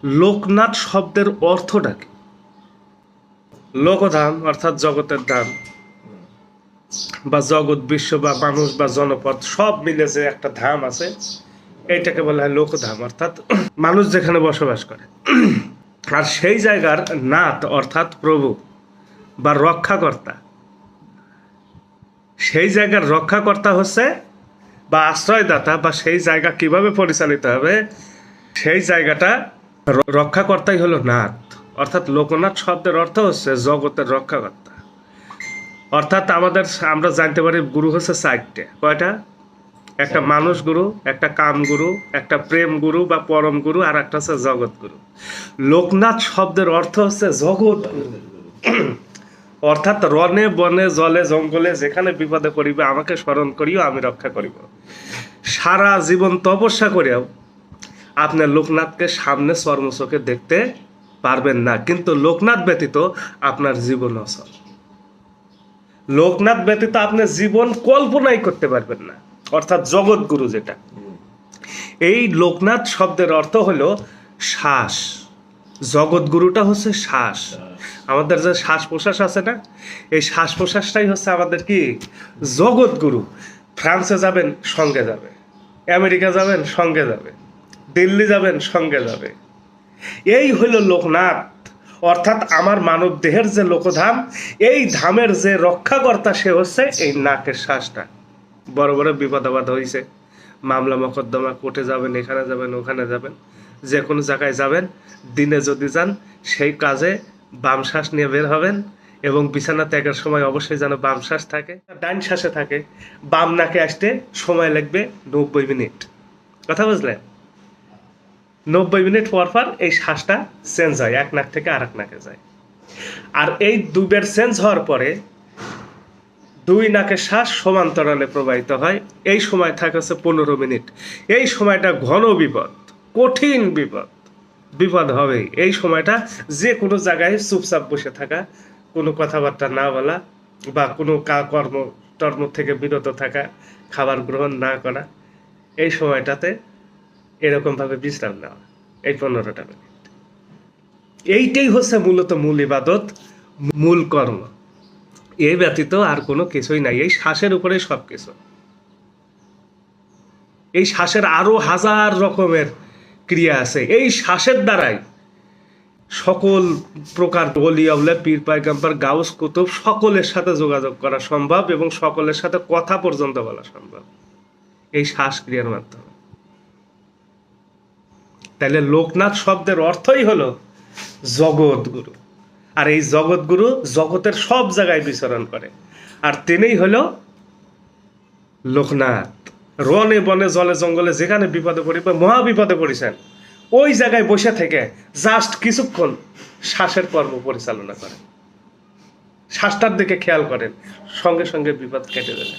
লোকনাথ শব্দের অর্থটা কি? লোকধাম অর্থাৎ জগতের ধাম বা জগৎ বিশ্ব বা মানুষ বা জনপদ সব মিলে যে একটা ধাম আছে, এইটাকে বলা হয় লোকধাম, অর্থাৎ মানুষ যেখানে বসবাস করে। আর সেই জায়গার নাথ অর্থাৎ প্রভু বা রক্ষাকর্তা, সেই জায়গার রক্ষাকর্তা হচ্ছে বা আশ্রয়দাতা, বা সেই জায়গা কিভাবে পরিচালিত হবে সেই জায়গাটা রক্ষাকর্তাই হলো নাথ। অর্থাৎ লোকনাথ শব্দের অর্থ হচ্ছে জগতের রক্ষাকর্তা। অর্থাৎ আমরা জানতে পারি গুরু হচ্ছে চারটে। কয়টা? একটা মানুষ গুরু, একটা কাম গুরু, একটা প্রেম গুরু বা পরম গুরু, আর একটা হচ্ছে জগৎ গুরু। লোকনাথ শব্দের অর্থ হচ্ছে জগৎ গুরু। অর্থাৎ রনে বনে জলে জঙ্গলে যেখানে বিপদে পড়িবে আমাকে স্মরণ করিও, আমি রক্ষা করিব। সারা জীবন তপস্যা করেও আপনার লোকনাথকে সামনে চর্মচোখে দেখতে পারবেন না, কিন্তু লোকনাথ ব্যতীত আপনার জীবন অচল। লোকনাথ ব্যতীত আপনি জীবন কল্পনাই করতে পারবেন না, অর্থাৎ জগৎ গুরু যেটা। এই লোকনাথ শব্দের অর্থ হলো শ্বাস। জগৎ গুরুটা হচ্ছে শ্বাস। আমাদের যে শ্বাস প্রশ্বাস আছে না, এই শ্বাস প্রশ্বাসটাই হচ্ছে আমাদের কি জগৎ গুরু। ফ্রান্সে যাবেন সঙ্গে যাবে, আমেরিকা যাবেন সঙ্গে যাবে, দিল্লি যাবেন সঙ্গে যাবে। এই হইল লোকনাথ, অর্থাৎ আমার মানব দেহের যে লোকধাম, এই ধামের যে রক্ষাকর্তা সে হচ্ছে এই নাকের শ্বাসটা। বড় বড় বিপদ আপদ হয়েছে, মামলা মকদ্দমা, কোর্টে যাবেন, এখানে যাবেন, ওখানে যাবেন, যে কোনো জায়গায় যাবেন, দিনে যদি যান সেই কাজে বাম শ্বাস নিয়ে বের হবেন, এবং বিছানা ত্যাগের সময় অবশ্যই যেন বাম শ্বাস থাকে, ডান শ্বাসে থাকে। বাম নাকে আসতে সময় লাগবে 90 মিনিট। কথা বুঝলেন? 90 মিনিট পর পর এই শ্বাসটা চেঞ্জ হয়, এক নাক থেকে আর এক নাকে যায়। আর এই দুইবার চেঞ্জ হওয়ার পরে দুই নাকের শ্বাস সমান্তরালে প্রবাহিত হয়। এই সময় থাকে হচ্ছে 15 মিনিট। এই সময়টা ঘন বিপদ, কঠিন বিপদ হবেই। এই সময়টা যে কোনো জায়গায় চুপচাপ বসে থাকা, কোনো কথাবার্তা না বলা, বা কোনো কর্ম টর্ম থেকে বিরত থাকা, খাবার গ্রহণ না করা, এই সময়টাতে এরকমভাবে বিশ্রাম নেওয়া, এই 15টা মিনিট। এইটাই হচ্ছে মূলত মূল ইবাদত, মূল কর্ম। এই ব্যতীত আর কোনো কিছুই নাই। এই শ্বাসের উপরে সব কিছু। এই শ্বাসের আরো হাজার রকমের ক্রিয়া আছে। এই শ্বাসের দ্বারাই সকল প্রকার ওলি আউলিয়া, পীর পয়গম্বর, গাউস কুতুব সকলের সাথে যোগাযোগ করা সম্ভব, এবং সকলের সাথে কথা পর্যন্ত বলা সম্ভব এই শ্বাস ক্রিয়ার মাধ্যমে। তাহলে লোকনাথ শব্দের অর্থই হলো জগৎ গুরু। আর এই জগৎ গুরু জগতের সব জায়গায় বিচরণ করে, আর তিনিই হলো লোকনাথ। রনে বনে জলে জঙ্গলে যেখানে বিপদে পড়িবে, মহা বিপদে পড়েছেন, ওই জায়গায় বসে থেকে জাস্ট কিছুক্ষণ শ্বাসের কর্ম পরিচালনা করেন, শ্বাসটার দিকে খেয়াল করেন, সঙ্গে সঙ্গে বিপদ কেটে যাবে।